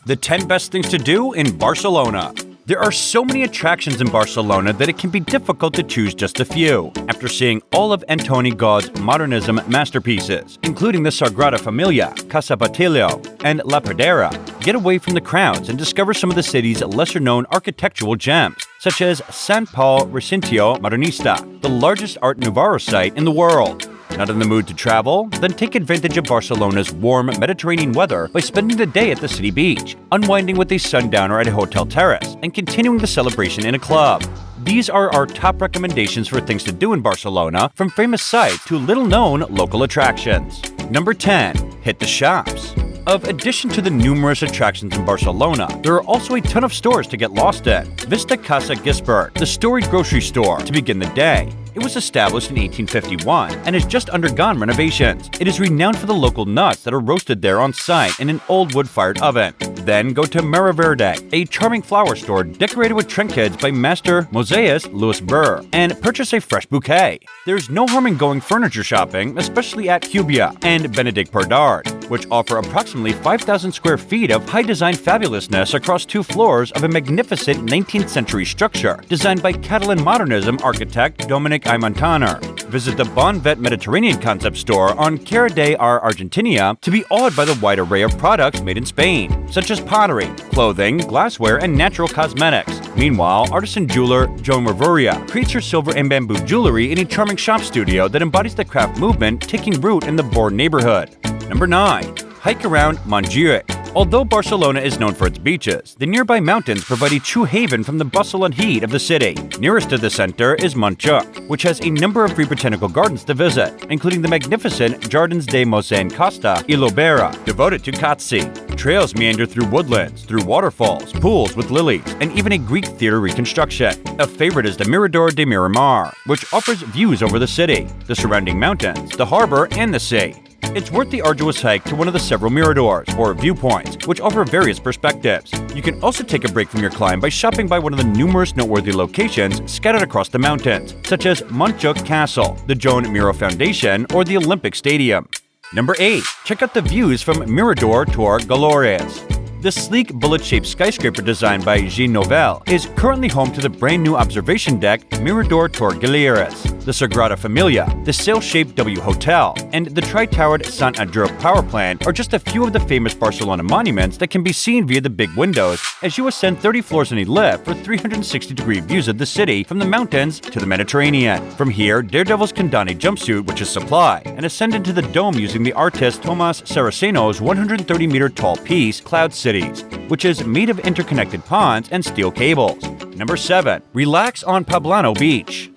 The 10 best things to do in Barcelona. There are so many attractions in Barcelona that it can be difficult to choose just a few. After seeing all of Antoni Gaudi's modernism masterpieces, including the Sagrada Familia, Casa Batllo, and La Pedrera, get away from the crowds and discover some of the city's lesser-known architectural gems, such as Sant Pau Recintio Modernista, the largest Art Nouveau site in the world. Not in the mood to travel? Then take advantage of Barcelona's warm Mediterranean weather by spending the day at the city beach, unwinding with a sundowner at a hotel terrace, and continuing the celebration in a club. These are our top recommendations for things to do in Barcelona, from famous sites to little-known local attractions. Number 10. Hit the shops. Of addition to the numerous attractions in Barcelona, there are also a ton of stores to get lost in. Vista Casa Gisbert, the storied grocery store, to begin the day. It was established in 1851 and has just undergone renovations. It is renowned for the local nuts that are roasted there on site in an old wood-fired oven. Then go to Verde, a charming flower store decorated with trinkets by master mosaicist Louis Burr, and purchase a fresh bouquet. There's no harm in going furniture shopping, especially at Cubia and Benedict Perdard, which offer approximately 5,000 square feet of high-design fabulousness across 2 floors of a magnificent 19th century structure designed by Catalan modernism architect Dominic I. Montaner. Visit the Bon Vet Mediterranean concept store on Cara de Argentina to be awed by the wide array of products made in Spain, such as pottery, clothing, glassware, and natural cosmetics. Meanwhile, artisan jeweler Joan Reveria creates her silver and bamboo jewelry in a charming shop studio that embodies the craft movement taking root in the Born neighborhood. Number 9. Hike around Montjuic. Although Barcelona is known for its beaches, the nearby mountains provide a true haven from the bustle and heat of the city. Nearest to the center is Montjuic, which has a number of free botanical gardens to visit, including the magnificent Jardins de Mossèn Costa y Llobera, devoted to Cazzi. Trails meander through woodlands, through waterfalls, pools with lilies, and even a Greek theater reconstruction. A favorite is the Mirador de Miramar, which offers views over the city, the surrounding mountains, the harbor, and the sea. It's worth the arduous hike to one of the several miradors, or viewpoints, which offer various perspectives. You can also take a break from your climb by shopping by one of the numerous noteworthy locations scattered across the mountains, such as Montjuic Castle, the Joan Miró Foundation, or the Olympic Stadium. Number 8. Check out the views from Mirador Tor Galores. The sleek, bullet-shaped skyscraper designed by Jean Nouvel is currently home to the brand-new observation deck Mirador Tor Galleres, the Sagrada Familia, the sail-shaped W Hotel, and the tri-towered Sant Andreu power plant are just a few of the famous Barcelona monuments that can be seen via the big windows as you ascend 30 floors in a lift for 360-degree views of the city from the mountains to the Mediterranean. From here, daredevils can don a jumpsuit, which is supply, and ascend into the dome using the artist Tomas Saraceno's 130-meter-tall piece, Cloud City, which is made of interconnected ponds and steel cables. Number 7. Relax on Poblano Beach.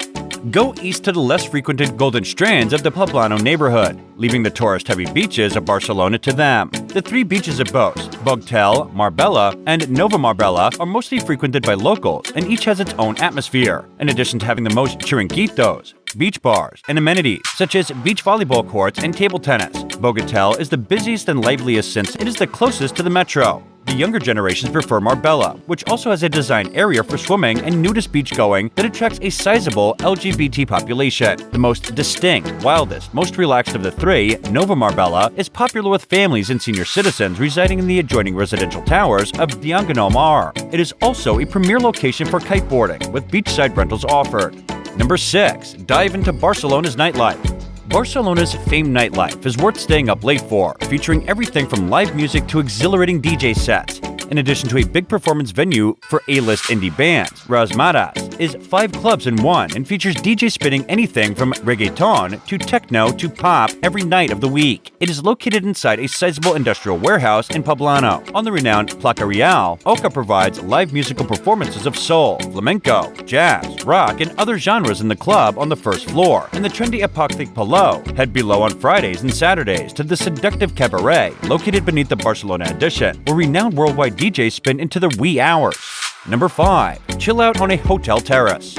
Go east to the less frequented golden strands of the Poblano neighborhood, leaving the tourist-heavy beaches of Barcelona to them. The 3 beaches it boasts, Bogtel, Marbella, and Nova Marbella, are mostly frequented by locals, and each has its own atmosphere, in addition to having the most chiringuitos, beach bars, and amenities, such as beach volleyball courts and table tennis. Bogatel is the busiest and liveliest since it is the closest to the metro. The younger generations prefer Marbella, which also has a design area for swimming and nudist beachgoing that attracts a sizable LGBT population. The most distinct, wildest, most relaxed of the 3, Nova Marbella, is popular with families and senior citizens residing in the adjoining residential towers of Diagonal Mar. It is also a premier location for kiteboarding, with beachside rentals offered. Number 6. Dive into Barcelona's nightlife. Barcelona's famed nightlife is worth staying up late for, featuring everything from live music to exhilarating DJ sets. In addition to a big performance venue for A-list indie bands, Rasmadas is 5 clubs in one and features DJs spinning anything from reggaeton to techno to pop every night of the week. It is located inside a sizable industrial warehouse in Poblano. On the renowned Placa Real, Oca provides live musical performances of soul, flamenco, jazz, rock, and other genres in the club on the first floor, and the trendy Apocthic Palau. Head below on Fridays and Saturdays to the seductive Cabaret, located beneath the Barcelona Edition, where renowned worldwide DJs spin into the wee hours. Number 5. Chill out on a hotel terrace.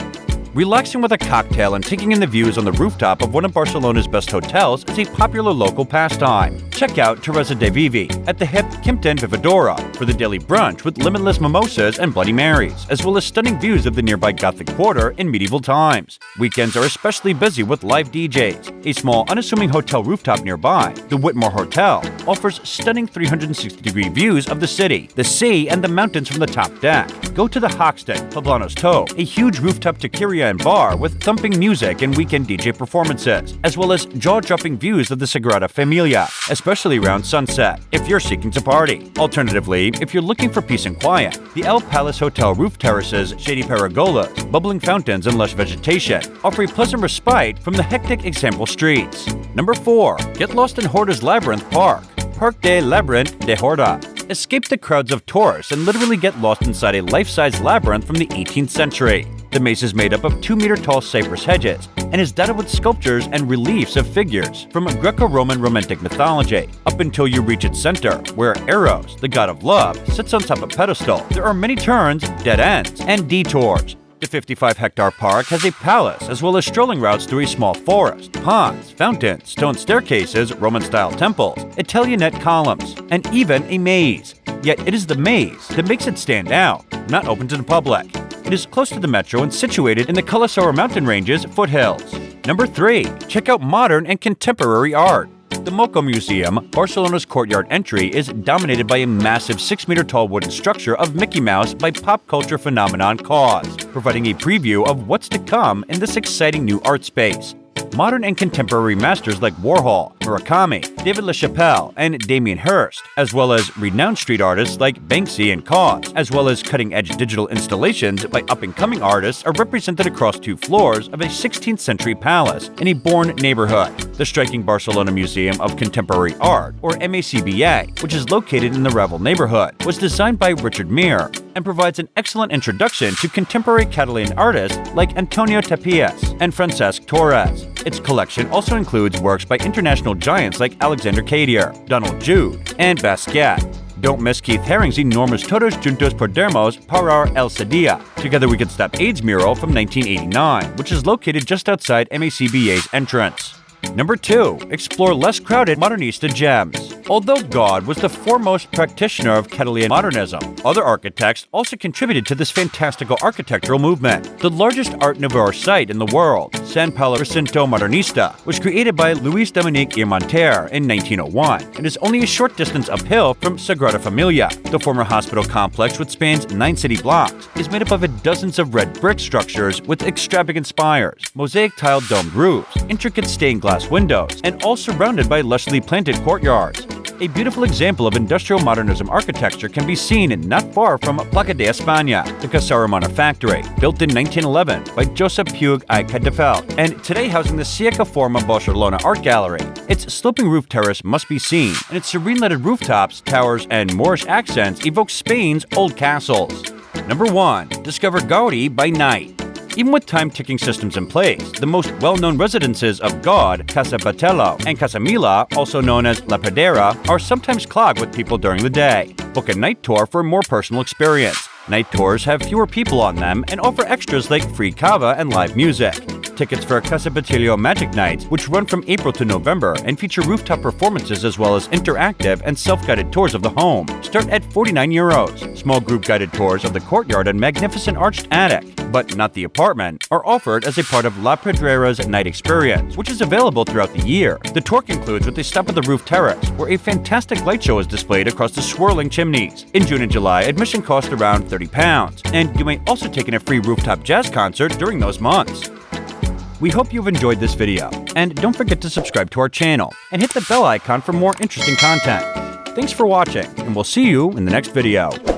Relaxing with a cocktail and taking in the views on the rooftop of one of Barcelona's best hotels is a popular local pastime. Check out Teresa de Vivi at the hip Kimpton Vivadora for the daily brunch with limitless mimosas and Bloody Marys, as well as stunning views of the nearby Gothic quarter in medieval times. Weekends are especially busy with live DJs. A small, unassuming hotel rooftop nearby, the Whitmore Hotel, offers stunning 360-degree views of the city, the sea, and the mountains from the top deck. Go to the Hoxton, Poblanos Toe, a huge rooftop taqueria and bar with thumping music and weekend DJ performances, as well as jaw-dropping views of the Sagrada Familia, especially around sunset, if you're seeking to party. Alternatively, if you're looking for peace and quiet, the El Palace Hotel roof terraces, shady pergolas, bubbling fountains, and lush vegetation offer a pleasant respite from the hectic example streets. Number 4. Get lost in Horta's Labyrinth Parc. Parc de Labyrinth de Horta. Escape the crowds of tourists and literally get lost inside a life-size labyrinth from the 18th century. The maze is made up of 2-meter-tall cypress hedges and is dotted with sculptures and reliefs of figures from Greco-Roman romantic mythology, up until you reach its center, where Eros, the god of love, sits on top of a pedestal. There are many turns, dead ends, and detours. The 55-hectare park has a palace, as well as strolling routes through a small forest, ponds, fountains, stone staircases, Roman-style temples, Italianate columns, and even a maze. Yet it is the maze that makes it stand out, not open to the public. It is close to the metro and situated in the Calasora mountain ranges foothills. Number 3. Check out modern and contemporary art. The Moco Museum, Barcelona's courtyard entry, is dominated by a massive 6-meter-tall wooden structure of Mickey Mouse by pop culture phenomenon KAWS, providing a preview of what's to come in this exciting new art space. Modern and contemporary masters like Warhol, Murakami, David LaChapelle, and Damien Hirst, as well as renowned street artists like Banksy and KAWS, as well as cutting-edge digital installations by up-and-coming artists, are represented across 2 floors of a 16th-century palace in a Born neighborhood. The striking Barcelona Museum of Contemporary Art, or MACBA, which is located in the Raval neighborhood, was designed by Richard Mir and provides an excellent introduction to contemporary Catalan artists like Antonio Tapias and Francesc Torres. Its collection also includes works by international giants like Alexander Cadier, Donald Jude, and Basquiat. Don't miss Keith Haring's enormous Todos Juntos Podemos Parar el Sadia, Together We Can Stop AIDS mural from 1989, which is located just outside MACBA's entrance. Number 2. Explore less crowded modernista gems. Although God was the foremost practitioner of Catalan modernism, other architects also contributed to this fantastical architectural movement. The largest Art Nouveau site in the world, San Pablo Recinto Modernista, was created by Luis Dominic Irmanter in 1901 and is only a short distance uphill from Sagrada Familia. The former hospital complex, which spans 9 city blocks, is made up of dozens of red brick structures with extravagant spires, mosaic-tiled domed roofs, intricate stained glass windows, and all surrounded by lushly planted courtyards. A beautiful example of industrial modernism architecture can be seen not far from Placa de España, the Casa Romana factory, built in 1911 by Josep Puig i Cadafel, and today housing the Sieca Forma Barcelona Art Gallery. Its sloping roof terrace must be seen, and its serene-leaded rooftops, towers, and Moorish accents evoke Spain's old castles. Number 1. Discover Gaudi by night. Even with time-ticking systems in place, the most well-known residences of God, Casa Batllo, and Casa Mila, also known as La Pedera, are sometimes clogged with people during the day. Book a night tour for a more personal experience. Night tours have fewer people on them and offer extras like free cava and live music. Tickets for Casa Batllo Magic Nights, which run from April to November and feature rooftop performances as well as interactive and self-guided tours of the home, start at €49. Small group guided tours of the courtyard and magnificent arched attic, but not the apartment, are offered as a part of La Pedrera's night experience, which is available throughout the year. The tour concludes with a stop at the roof terrace, where a fantastic light show is displayed across the swirling chimneys. In June and July, admission costs around £30, and you may also take in a free rooftop jazz concert during those months. We hope you've enjoyed this video, and don't forget to subscribe to our channel and hit the bell icon for more interesting content. Thanks for watching, and we'll see you in the next video.